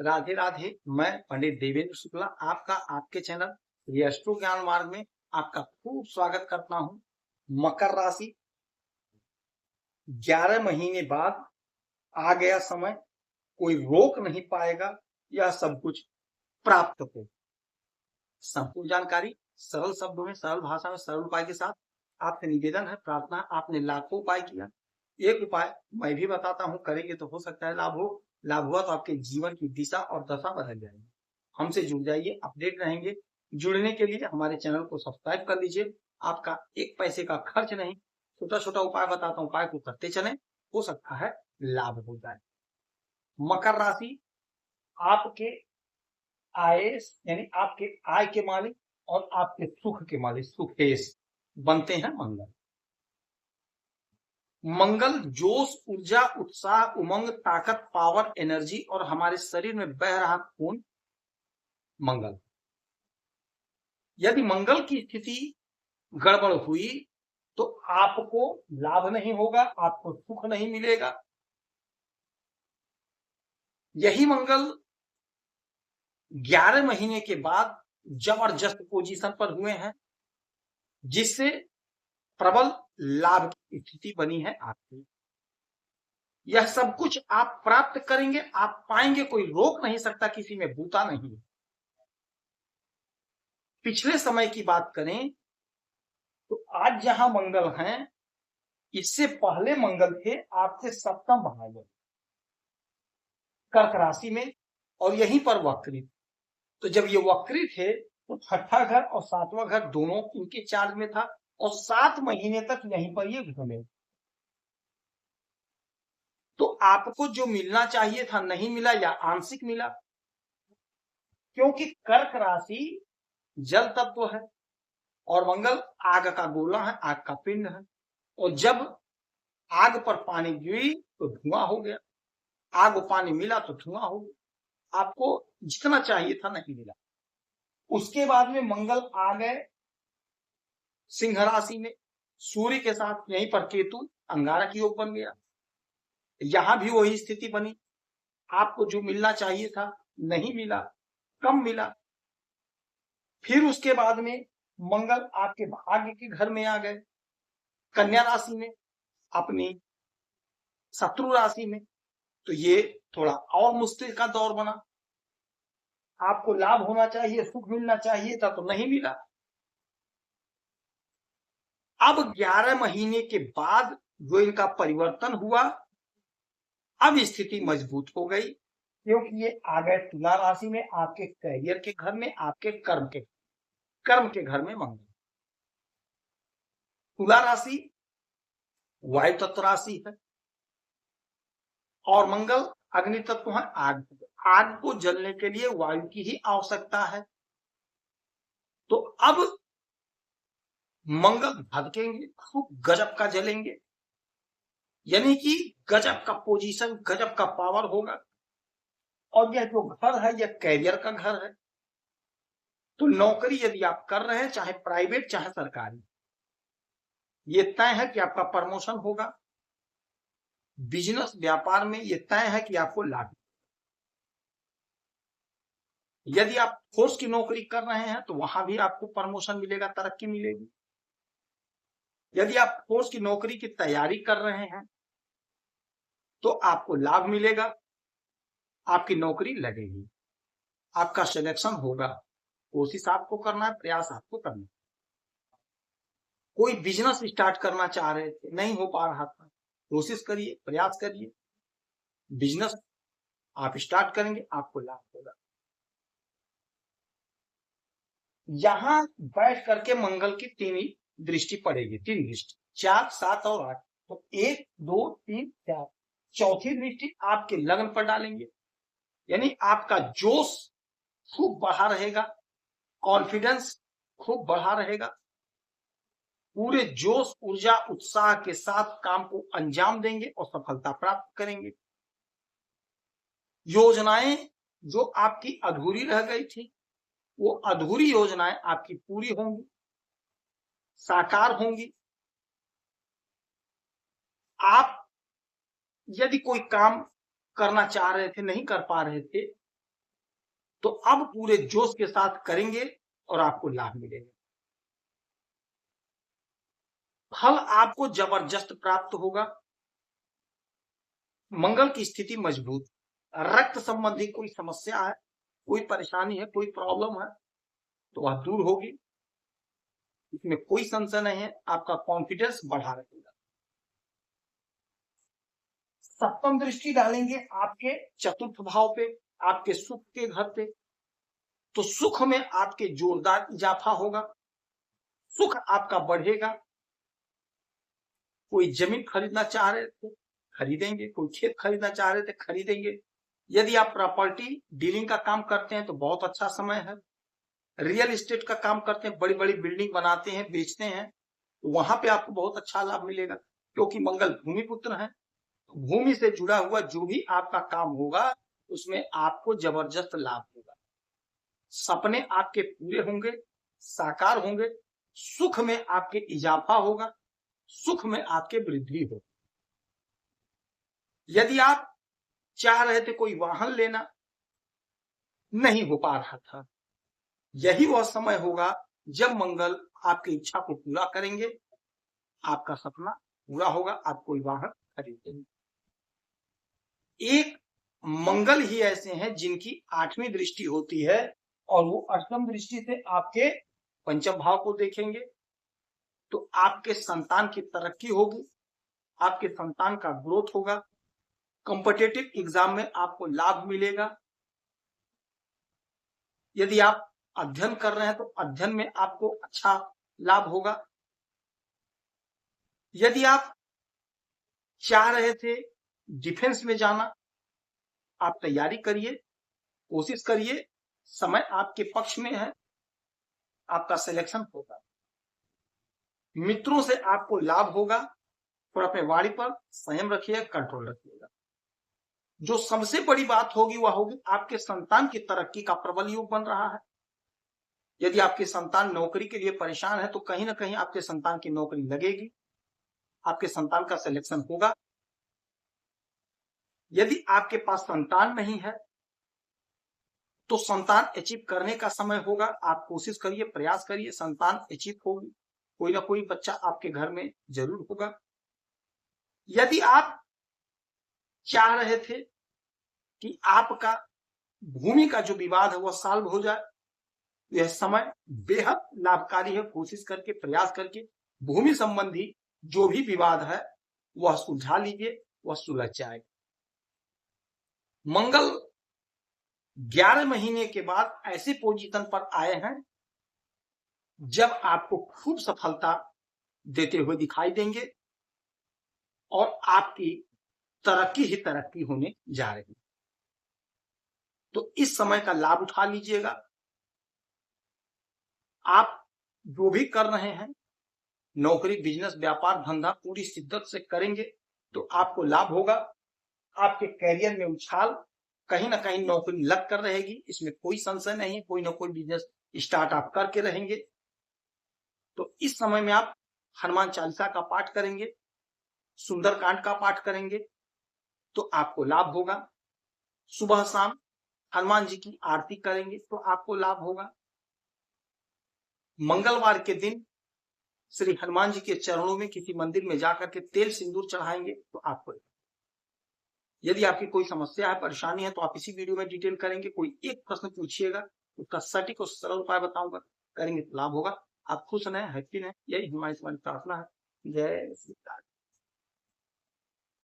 राधे राधे। मैं पंडित देवेंद्र शुक्ला आपका आपके चैनल ये एस्ट्रो ज्ञान मार्ग में आपका खूब स्वागत करता हूं। मकर राशि 11 महीने बाद आ गया समय, कोई रोक नहीं पाएगा, यह सब कुछ प्राप्त हो। संपूर्ण जानकारी सरल शब्दों में, सरल भाषा में, सरल उपाय के साथ आपसे निवेदन है, प्रार्थना है। आपने लाखों उपाय किया, एक उपाय मैं भी बताता हूं, करेंगे तो हो सकता है लाभ हो। लाभ हुआ तो आपके जीवन की दिशा और दशा बदल जाएगी। हमसे जुड़ जाइए, अपडेट रहेंगे। जुड़ने के लिए हमारे चैनल को सब्सक्राइब कर लीजिए। आपका एक पैसे का खर्च नहीं, छोटा छोटा उपाय बताता हूं, उपाय को करते चलें, हो सकता है लाभ हो जाए। मकर राशि आपके आय यानी आपके आय के मालिक और आपके सुख के मालिक, सुखेश बनते हैं मंगल। मंगल जोश, ऊर्जा, उत्साह, उमंग, ताकत, पावर, एनर्जी और हमारे शरीर में बह रहा खून मंगल। यदि मंगल की स्थिति गड़बड़ हुई तो आपको लाभ नहीं होगा, आपको सुख नहीं मिलेगा। यही मंगल 11 महीने के बाद जबरदस्त पोजीशन पर हुए हैं, जिससे प्रबल लाभ की स्थिति बनी है आपकी। यह सब कुछ आप प्राप्त करेंगे, आप पाएंगे, कोई रोक नहीं सकता, किसी में बूता नहीं। पिछले समय की बात करें तो आज जहां मंगल हैं, इससे पहले मंगल थे आपसे सप्तम भाव में कर्क राशि में, और यहीं पर वक्री। तो जब ये वक्री थे तो छठा घर और सातवां घर दोनों इनके चार्ज में था, और 7 महीने तक यहीं पर ये घूमे। तो आपको जो मिलना चाहिए था नहीं मिला या आंशिक मिला, क्योंकि कर्क राशि जल तत्व है और मंगल आग का गोला है, आग का पिंड है। और जब आग पर पानी गिरी तो धुआं हो गया, आग पानी मिला तो धुआं हो गया। आपको जितना चाहिए था नहीं मिला। उसके बाद में मंगल आ गए सिंह राशि में, सूर्य के साथ यहीं पर केतु अंगारक योग बन गया। यहां भी वही स्थिति बनी, आपको जो मिलना चाहिए था नहीं मिला, कम मिला। फिर उसके बाद में मंगल आपके भाग्य के घर में आ गए, कन्या राशि में, अपनी शत्रु राशि में। तो ये थोड़ा और मुश्किल का दौर बना। आपको लाभ होना चाहिए, सुख मिलना चाहिए था तो नहीं मिला। अब 11 महीने के बाद जो इनका परिवर्तन हुआ, अब स्थिति मजबूत हो गई, क्योंकि ये आ गए तुला राशि में, आपके करियर के घर में, आपके कर्म के घर में मंगल। तुला राशि वायु तत्व राशि है और मंगल अग्नि तत्व है, आग। आग को जलने के लिए वायु की ही आवश्यकता है। तो अब मंगल भड़केंगे, खूब गजब का जलेंगे, यानी कि गजब का पोजीशन, गजब का पावर होगा। और यह जो घर है यह कैरियर का घर है। तो नौकरी यदि आप कर रहे हैं, चाहे प्राइवेट चाहे सरकारी, ये तय है कि आपका प्रमोशन होगा। बिजनेस व्यापार में ये तय है कि आपको लाभ। यदि आप फोर्स की नौकरी कर रहे हैं तो वहां भी आपको प्रमोशन मिलेगा, तरक्की मिलेगी। यदि आप फोर्स की नौकरी की तैयारी कर रहे हैं तो आपको लाभ मिलेगा, आपकी नौकरी लगेगी, आपका सिलेक्शन होगा। कोशिश आपको करना है, प्रयास आपको करना है। कोई बिजनेस स्टार्ट करना चाह रहे थे, नहीं हो पा रहा था, कोशिश करिए, प्रयास करिए, बिजनेस आप स्टार्ट करेंगे, आपको लाभ होगा। यहां बैठ करके मंगल की 3 दृष्टि पड़ेगी, 3 दृष्टि, 4, 7 और 8। तो 1, 2, 3, 4, चौथी दृष्टि आपके लग्न पर डालेंगे, यानी आपका जोश खूब बढ़ा रहेगा, कॉन्फिडेंस खूब बढ़ा रहेगा। पूरे जोश, ऊर्जा, उत्साह के साथ काम को अंजाम देंगे और सफलता प्राप्त करेंगे। योजनाएं जो आपकी अधूरी रह गई थी, वो अधूरी योजनाएं आपकी पूरी होंगी, साकार होंगी। आप यदि कोई काम करना चाह रहे थे, नहीं कर पा रहे थे, तो अब पूरे जोश के साथ करेंगे और आपको लाभ मिलेगा। फल आपको जबरदस्त प्राप्त होगा। मंगल की स्थिति मजबूत, रक्त संबंधी कोई समस्या है, कोई परेशानी है, कोई प्रॉब्लम है तो वह दूर होगी, इसमें कोई संशय नहीं है। आपका कॉन्फिडेंस बढ़ा रहेगा। सप्तम दृष्टि डालेंगे आपके चतुर्थ भाव पे, आपके सुख के घर पे, तो सुख में आपके जोरदार इजाफा होगा, सुख आपका बढ़ेगा। कोई जमीन खरीदना चाह रहे थे खरीदेंगे, कोई खेत खरीदना चाह रहे थे खरीदेंगे। यदि आप प्रॉपर्टी डीलिंग का काम करते हैं तो बहुत अच्छा समय है। रियल एस्टेट का काम करते हैं, बड़ी बड़ी बिल्डिंग बनाते हैं, बेचते हैं, तो वहां पे आपको बहुत अच्छा लाभ मिलेगा, क्योंकि मंगल भूमि पुत्र है। भूमि से जुड़ा हुआ जो भी आपका काम होगा उसमें आपको जबरदस्त लाभ होगा। सपने आपके पूरे होंगे, साकार होंगे, सुख में आपके इजाफा होगा, सुख में आपके वृद्धि होगी। यदि आप चाह रहे थे कोई वाहन लेना, नहीं हो पा रहा था, यही वह समय होगा जब मंगल आपकी इच्छा को पूरा करेंगे, आपका सपना पूरा होगा, आप कोई वाहन खरीदेंगे। एक मंगल ही ऐसे हैं जिनकी 8वीं दृष्टि होती है और वो 8वीं दृष्टि से आपके पंचम भाव को देखेंगे, तो आपके संतान की तरक्की होगी, आपके संतान का ग्रोथ होगा, कॉम्पिटिटिव एग्जाम में आपको लाभ मिलेगा। यदि आप अध्ययन कर रहे हैं तो अध्ययन में आपको अच्छा लाभ होगा। यदि आप चाह रहे थे डिफेंस में जाना, आप तैयारी करिए, कोशिश करिए, समय आपके पक्ष में है, आपका सिलेक्शन होगा। मित्रों से आपको लाभ होगा, और अपने वाणी पर संयम रखिएगा, कंट्रोल रखिएगा। जो सबसे बड़ी बात होगी वह होगी आपके संतान की तरक्की का प्रबल योग बन रहा है। यदि आपके संतान नौकरी के लिए परेशान है तो कहीं ना कहीं आपके संतान की नौकरी लगेगी, आपके संतान का सिलेक्शन होगा। यदि आपके पास संतान नहीं है तो संतान अचीव करने का समय होगा। आप कोशिश करिए, प्रयास करिए, संतान अचीव होगी, कोई ना कोई बच्चा आपके घर में जरूर होगा। यदि आप चाह रहे थे कि आपका भूमि का जो विवाद है वह सॉल्व हो जाए, यह समय बेहद लाभकारी है। कोशिश करके, प्रयास करके भूमि संबंधी जो भी विवाद है वह सुलझा लीजिए, वह सुलझ जाएगा। मंगल 11 महीने के बाद ऐसी पोजीशन पर आए हैं जब आपको खूब सफलता देते हुए दिखाई देंगे और आपकी तरक्की ही तरक्की होने जा रही है। तो इस समय का लाभ उठा लीजिएगा। आप जो भी कर रहे हैं, नौकरी, बिजनेस, व्यापार, धंधा पूरी शिद्दत से करेंगे तो आपको लाभ होगा। आपके कैरियर में उछाल, कहीं ना कहीं नौकरी लग कर रहेगी, इसमें कोई संशय नहीं है। कोई ना कोई बिजनेस स्टार्ट आप करके रहेंगे। तो इस समय में आप हनुमान चालीसा का पाठ करेंगे, सुंदरकांड का पाठ करेंगे तो आपको लाभ होगा। सुबह शाम हनुमान जी की आरती करेंगे तो आपको लाभ होगा। मंगलवार के दिन श्री हनुमान जी के चरणों में किसी मंदिर में जाकर के तेल सिंदूर चढ़ाएंगे तो आपको। यदि आपकी कोई समस्या है, परेशानी है तो आप इसी वीडियो में डिटेल करेंगे। कोई एक प्रश्न पूछिएगा, उसका सटीक और सरल उपाय बताऊंगा, करेंगे तो लाभ होगा। आप खुश रहें, हैप्पी रहें, यही हमारी प्रार्थना है। जय श्री राम।